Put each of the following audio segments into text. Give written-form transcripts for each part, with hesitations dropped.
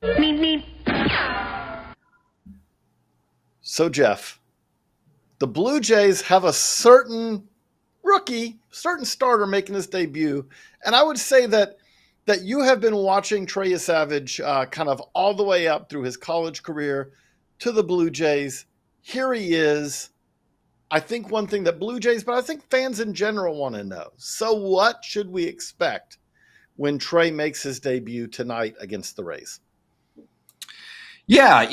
Meep, meep. So, Geoff, the Blue Jays have a certain certain starter making his debut, and I would say that you have been watching Trey Yesavage kind of all the way up through his college career to the Blue Jays. Here he is. I think one thing that Blue Jays, but I think fans in general want to know. So, what should we expect when Trey makes his debut tonight against the Rays? Yeah,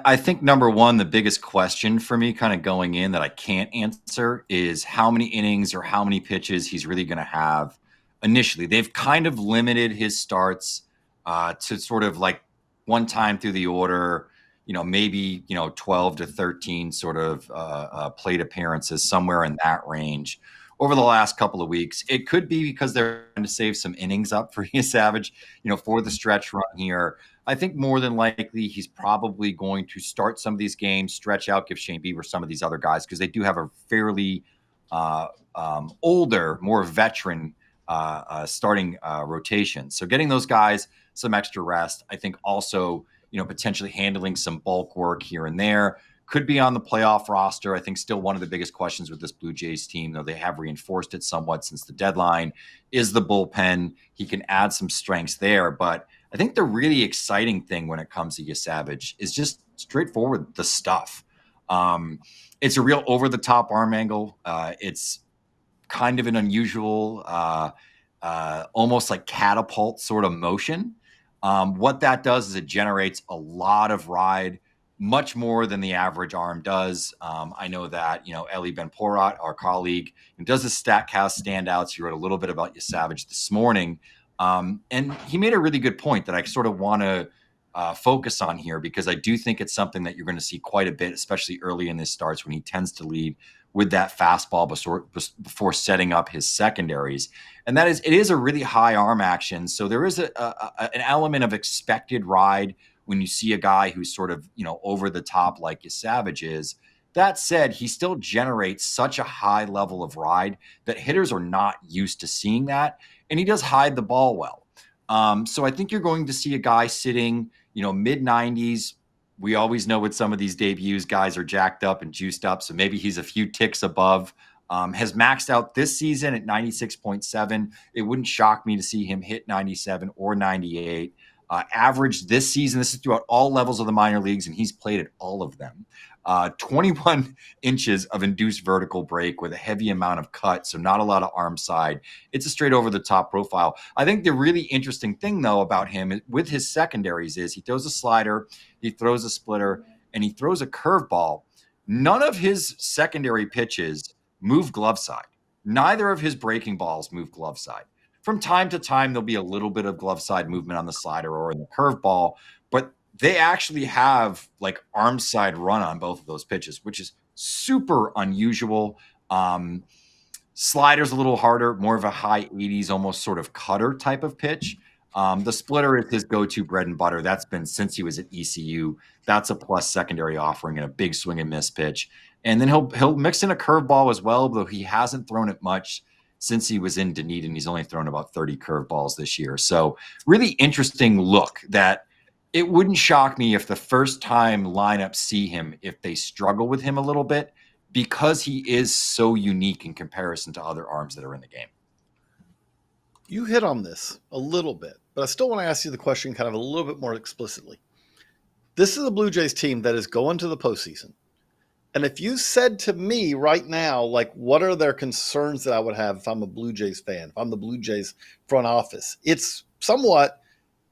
I think number one, the biggest question for me kind of going in that I can't answer is how many innings or how many pitches he's really going to have initially. They've kind of limited his starts to sort of like one time through the order, maybe, 12 to 13 sort of plate appearances, somewhere in that range over the last couple of weeks. It could be because they're trying to save some innings up for Savage, for the stretch run here. I think more than likely he's probably going to start some of these games, stretch out, give Shane Bieber some of these other guys because they do have a fairly older, more veteran starting rotation. So getting those guys some extra rest, I think also, potentially handling some bulk work here and there. Could be on the playoff roster. I think still one of the biggest questions with this Blue Jays team, though they have reinforced it somewhat since the deadline, is the bullpen. He can add some strengths there, but I think the really exciting thing when it comes to Yesavage is just straightforward the stuff. It's a real over-the-top arm angle. It's kind of an unusual, almost like catapult sort of motion. What that does is it generates a lot of ride, much more than the average arm does. I know that, Eli Ben-Porat, our colleague, who does the StatCast standouts, he wrote a little bit about Yesavage this morning. And he made a really good point that I sort of want to focus on here because I do think it's something that you're going to see quite a bit, especially early in his starts when he tends to lead with that fastball before setting up his secondaries. And that is, it is a really high arm action. So there is an element of expected ride when you see a guy who's sort of, over the top like Yesavage is. That said, he still generates such a high level of ride that hitters are not used to seeing that. And he does hide the ball well. So I think you're going to see a guy sitting, mid 90s. We always know with some of these debuts, guys are jacked up and juiced up. So maybe he's a few ticks above. Has maxed out this season at 96.7. It wouldn't shock me to see him hit 97 or 98. Average this season, this is throughout all levels of the minor leagues, and he's played at all of them. 21 inches of induced vertical break with a heavy amount of cut, so not a lot of arm side. It's a straight over the top profile. I think the really interesting thing, though, about him with his secondaries is he throws a slider, he throws a splitter, and he throws a curveball. None of his secondary pitches move glove side. Neither of his breaking balls move glove side. From time to time, there'll be a little bit of glove side movement on the slider or in the curveball, but they actually have like arm side run on both of those pitches, which is super unusual. Slider's a little harder, more of a high 80s, almost sort of cutter type of pitch. The splitter is his go-to bread and butter. That's been since he was at ECU. That's a plus secondary offering and a big swing and miss pitch. And then he'll mix in a curveball as well, though he hasn't thrown it much since he was in Dunedin. He's only thrown about 30 curveballs this year. So really interesting look that it wouldn't shock me if the first time lineups see him, if they struggle with him a little bit, because he is so unique in comparison to other arms that are in the game. You hit on this a little bit, but I still want to ask you the question kind of a little bit more explicitly. This is a Blue Jays team that is going to the postseason. And if you said to me right now, like, what are their concerns that I would have if I'm a Blue Jays fan, if I'm the Blue Jays front office, it's somewhat,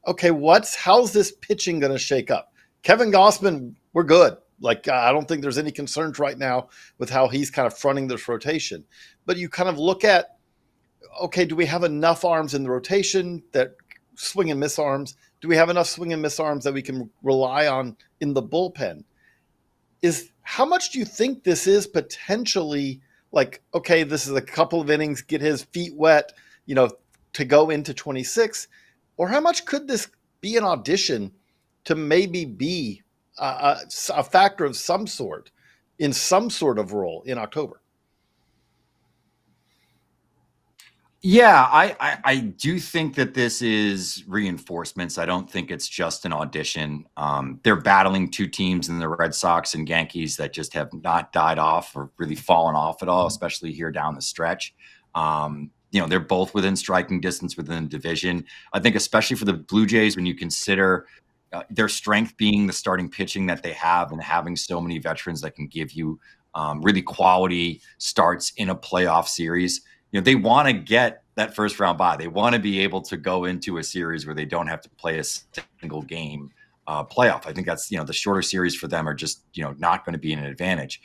okay, how's this pitching going to shake up? Kevin Gossman, we're good. Like, I don't think there's any concerns right now with how he's kind of fronting this rotation. But you kind of look at, okay, do we have enough arms in the rotation that swing and miss arms? Do we have enough swing and miss arms that we can rely on in the bullpen? How much do you think this is potentially like, okay, this is a couple of innings, get his feet wet, to go into 26? Or how much could this be an audition to maybe be a factor of some sort in some sort of role in October? Yeah, I do think that this is reinforcements. I don't think it's just an audition. They're battling two teams in the Red Sox and Yankees that just have not died off or really fallen off at all, especially here down the stretch. They're both within striking distance within the division. I think especially for the Blue Jays, when you consider their strength being the starting pitching that they have and having so many veterans that can give you really quality starts in a playoff series, they want to get that first round bye. They want to be able to go into a series where they don't have to play a single game playoff. I think that's, the shorter series for them are just, not going to be an advantage.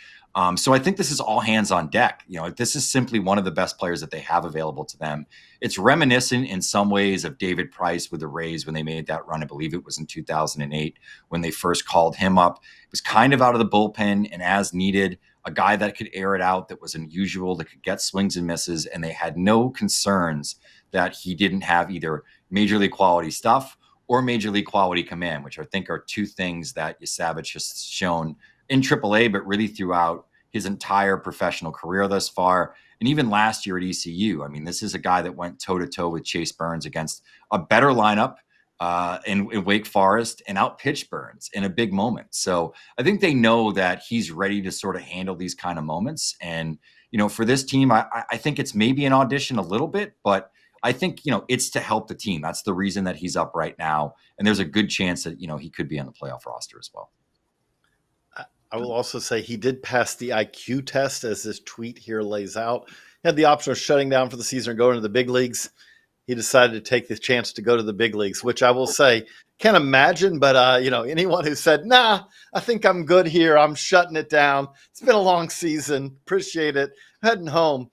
So I think this is all hands on deck. This is simply one of the best players that they have available to them. It's reminiscent in some ways of David Price with the Rays when they made that run. I believe it was in 2008 when they first called him up. It was kind of out of the bullpen and as needed, a guy that could air it out, that was unusual, that could get swings and misses, and they had no concerns that he didn't have either major league quality stuff or major league quality command, which I think are two things that Yesavage has shown in AAA, but really throughout his entire professional career thus far. And even last year at ECU. I mean, this is a guy that went toe-to-toe with Chase Burns against a better lineup in Wake Forest and outpitched Burns in a big moment. So I think they know that he's ready to sort of handle these kind of moments. And, for this team, I think it's maybe an audition a little bit, but I think, it's to help the team. That's the reason that he's up right now. And there's a good chance that, he could be on the playoff roster as well. I will also say he did pass the IQ test, as this tweet here lays out. He had the option of shutting down for the season or going to the big leagues. He decided to take the chance to go to the big leagues, which I will say, can't imagine, but anyone who said, nah, I think I'm good here, I'm shutting it down, it's been a long season, appreciate it, heading home,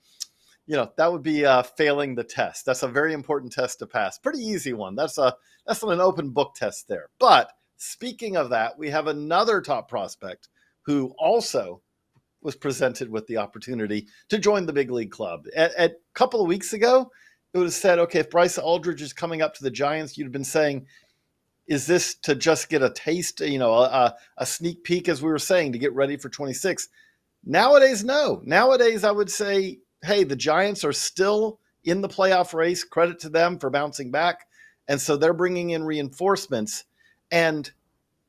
that would be failing the test. That's a very important test to pass. Pretty easy one. That's an open book test there. But speaking of that, we have another top prospect who also was presented with the opportunity to join the big league club. A couple of weeks ago, it would have said, okay, if Bryce Eldridge is coming up to the Giants, you'd have been saying, is this to just get a taste, a sneak peek, as we were saying, to get ready for 26? Nowadays, no. Nowadays, I would say, hey, the Giants are still in the playoff race. Credit to them for bouncing back. And so they're bringing in reinforcements. And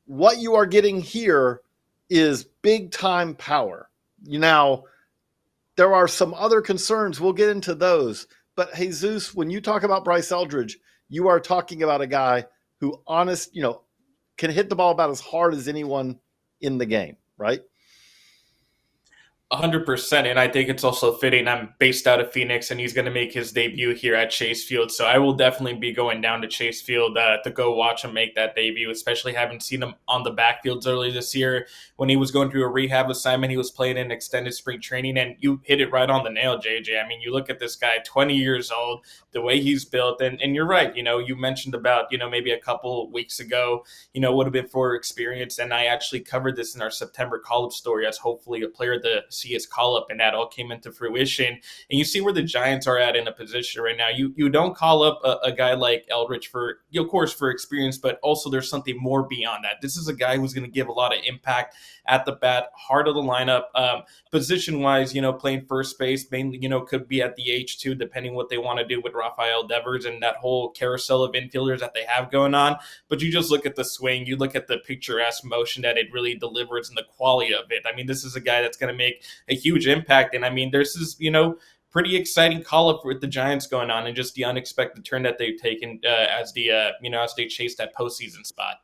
what you are getting here is big time power. Now, there are some other concerns. We'll get into those. But Jesus, when you talk about Bryce Eldridge, you are talking about a guy who can hit the ball about as hard as anyone in the game, right? 100%, and I think it's also fitting. I'm based out of Phoenix, and he's going to make his debut here at Chase Field, so I will definitely be going down to Chase Field to go watch him make that debut, especially having seen him on the backfields earlier this year when he was going through a rehab assignment. He was playing in extended spring training, and you hit it right on the nail, JJ. I mean, you look at this guy, 20 years old, the way he's built, and you're right. You mentioned about, maybe a couple weeks ago, would have been for experience, and I actually covered this in our September call-up story as hopefully a player to see his call up, and that all came into fruition. And you see where the Giants are at in a position right now. You don't call up a guy like Eldridge for, of course, for experience, but also there's something more beyond that. This is a guy who's going to give a lot of impact at the bat, heart of the lineup, position wise. Playing first base mainly. Could be at the H2, depending what they want to do with Rafael Devers and that whole carousel of infielders that they have going on. But you just look at the swing, you look at the picturesque motion that it really delivers and the quality of it. I mean, this is a guy that's going to make a huge impact. And I mean, there's this, pretty exciting call up with the Giants going on, and just the unexpected turn that they've taken as they chase that postseason spot.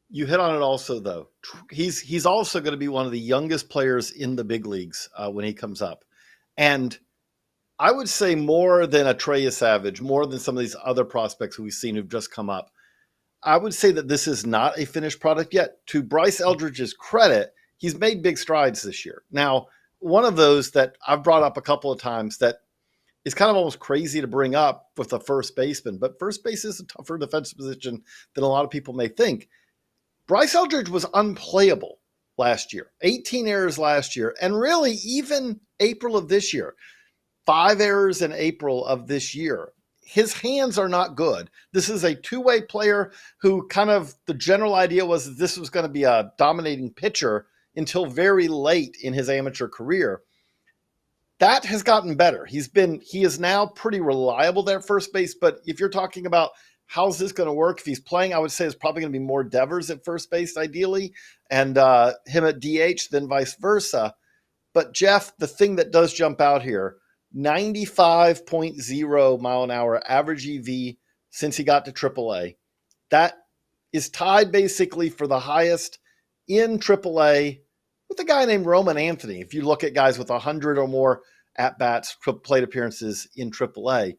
You hit on it also, though. He's also going to be one of the youngest players in the big leagues when he comes up. And I would say more than a Trey Yesavage, more than some of these other prospects who we've seen who've just come up, I would say that this is not a finished product yet. To Bryce Eldridge's credit, he's made big strides this year. Now, one of those that I've brought up a couple of times that is kind of almost crazy to bring up with a first baseman, but first base is a tougher defensive position than a lot of people may think. Bryce Eldridge was unplayable last year, 18 errors last year, and really even April of this year, 5 errors in April of this year. His hands are not good. This is a two-way player who kind of the general idea was that this was going to be a dominating pitcher until very late in his amateur career. that has gotten better. He is now pretty reliable there at first base. But if you're talking about how's this going to work, if he's playing, I would say it's probably going to be more Devers at first base, ideally, and him at DH than vice versa. But Geoff, the thing that does jump out here, 95.0 mile an hour average EV since he got to AAA. That is tied basically for the highest in AAA with a guy named Roman Anthony. If you look at guys with 100 or more at-bats, plate appearances in AAA.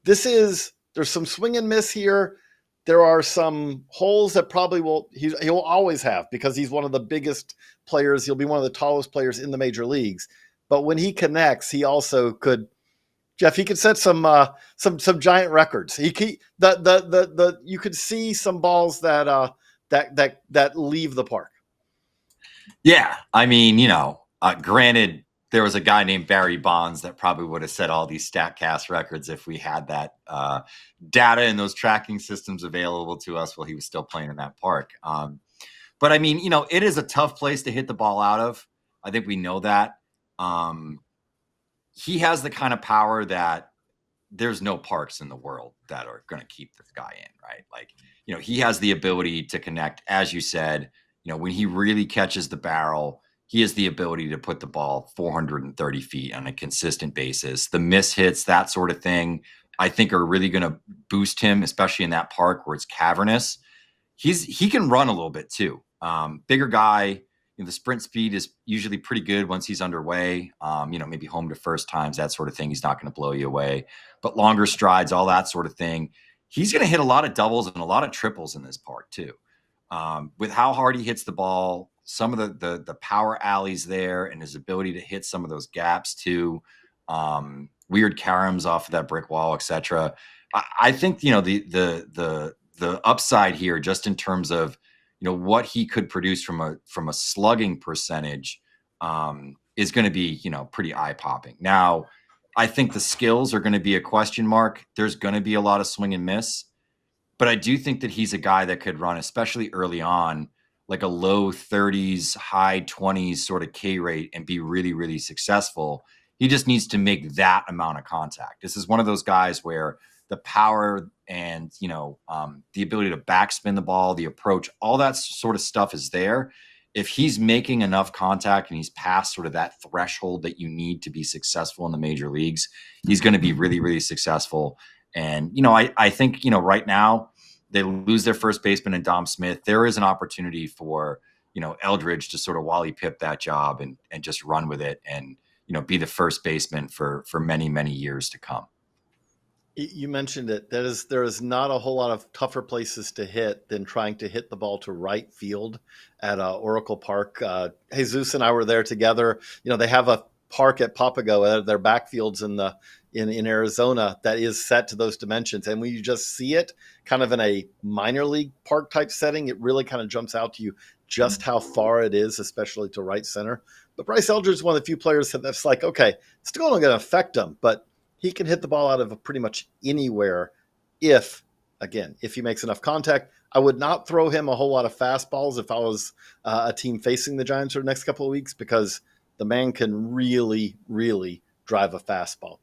There's some swing and miss here. There are some holes that probably he'll always have because he's one of the biggest players. He'll be one of the tallest players in the major leagues. But when he connects, he also could, Geoff, he could set some giant records. You could see some balls that leave the park. Yeah, I mean, granted, there was a guy named Barry Bonds that probably would have set all these StatCast records if we had that data and those tracking systems available to us while he was still playing in that park. But I mean, it is a tough place to hit the ball out of. I think we know that. He has the kind of power that there's no parks in the world that are going to keep this guy in, right? Like, he has the ability to connect, as you said, when he really catches the barrel, he has the ability to put the ball 430 feet on a consistent basis. The miss hits, that sort of thing, I think are really going to boost him, especially in that park where it's cavernous. He can run a little bit too. Bigger guy. The sprint speed is usually pretty good once he's underway. Maybe home to first times, that sort of thing. He's not going to blow you away. But longer strides, all that sort of thing. He's going to hit a lot of doubles and a lot of triples in this park too. With how hard he hits the ball, some of the power alleys there, and his ability to hit some of those gaps too, weird caroms off of that brick wall, etc. I think the upside here, just in terms of what he could produce from a slugging percentage, is going to be pretty eye popping. Now, I think the skills are going to be a question mark. There's going to be a lot of swing and miss. But I do think that he's a guy that could run, especially early on, like a low 30s, high 20s sort of K rate and be really, really successful. He just needs to make that amount of contact. This is one of those guys where the power and, the ability to backspin the ball, the approach, all that sort of stuff is there. If he's making enough contact and he's past sort of that threshold that you need to be successful in the major leagues, he's going to be really, really successful. And, I think, right now they lose their first baseman in Dom Smith. There is an opportunity for, Eldridge to sort of Wally Pip that job and just run with it and, be the first baseman for many, many years to come. You mentioned it. There is not a whole lot of tougher places to hit than trying to hit the ball to right field at Oracle Park. Jesús and I were there together. They have a park at Papago, their backfields in Arizona that is set to those dimensions. And when you just see it kind of in a minor league park type setting, it really kind of jumps out to you just how far it is, especially to right center. But Bryce Eldridge is one of the few players that's like, okay, it's still not going to affect him, but he can hit the ball out of pretty much anywhere if he makes enough contact. I would not throw him a whole lot of fastballs if I was a team facing the Giants for the next couple of weeks, because the man can really, really drive a fastball.